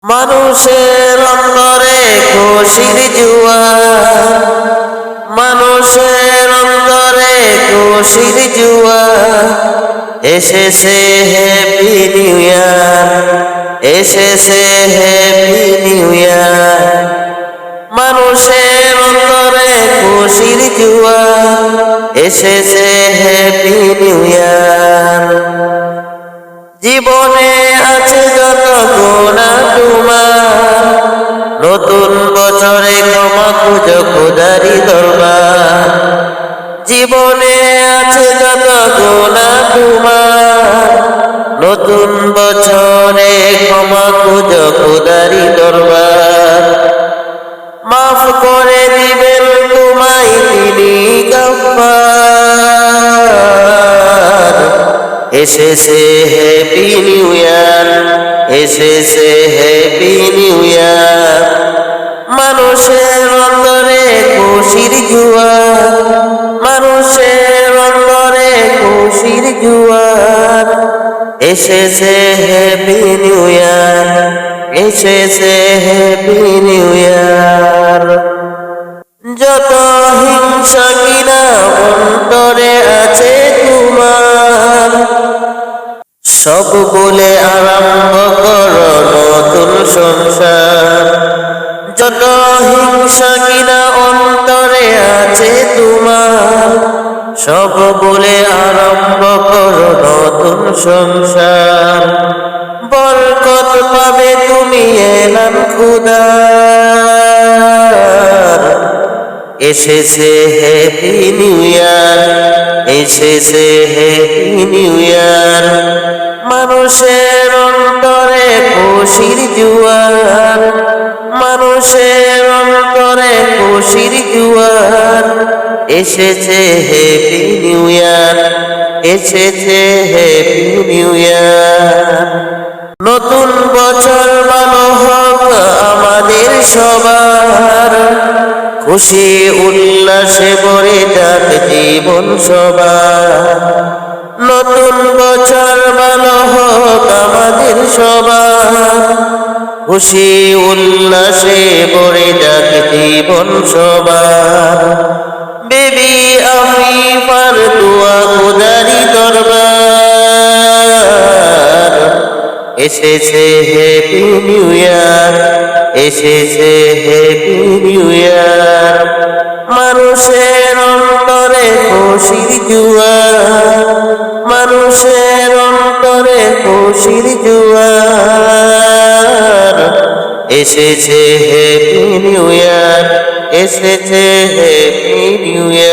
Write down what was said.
মানুষের অন্তরে খুশির জোয়ার, মানুষের অন্তরে খুশির জোয়ার, এসেছে হ্যাপি নিউ ইয়ার, এসেছে হ্যাপি নিউ ইয়ার। মানুষের অন্তরে খুশির জোয়ার, এসেছে হ্যাপি নিউ ইয়ার। জীবনে আছে যত গুনাহ তোমার, নতুন বছরে ক্ষমা খুঁজো খোদারি দরবার। জীবনে আছে যত গুনাহ তোমার, নতুন বছরে ক্ষমা খুঁজো খোদারি দরবার। মাফ করে দিবেন তোমায় তিনি গফফার। এসেছে হ্যাপি নিউ ইয়ার, এসেছে হ্যাপি নিউ ইয়ার। মানুষের অন্তরে খুশির জোয়ার, মানুষের অন্তরে খুশির জোয়ার, এসেছে হ্যাপি নিউ ইয়ার, এসেছে হ্যাপি নিউ ইয়ার। যত হিংসা কিনা অন্তরে আছে তোমার, সব বলে আরম্ভ করো নতুন সংসার। যত হিংসা কিনা অন্তরে আছে তোমার, সব বলে আরম্ভ করো নতুন সংসার। বরকত পাবে তুমি এলান খুদার। এসেছে হ্যাপি নিউ ইয়ার, এসেছে হ্যাপি নিউ ইয়ার। মানুষের অন্তরে খুশির জোয়ার, মানুষের অন্তরে খুশির জোয়ার, এসেছে হ্যাপি নিউ ইয়ার, এসেছে হ্যাপি নিউ ইয়ার। নতুন বছর ভালো হোক আমাদের সবার, খুশি উল্লাসে ভরে যাক জীবন সবার। নতুন বছর ভালো হোক আমাদের সবার, খুশি উল্লাসে ভরে যাক জীবন সবার। বেবি আমি পার দোয়া খোদারি দরবার। এসেছে হ্যাপি নিউ ইয়ার, এসেছে হ্যাপি নিউ ইয়ার। মানুষের অন্তরে খুশির জোয়ার, মানুষের অন্তরে খুশির জোয়ার, এসেছে হ্যাপি নিউ ইয়ার, এসেছে হ্যাপি নিউ ইয়ার।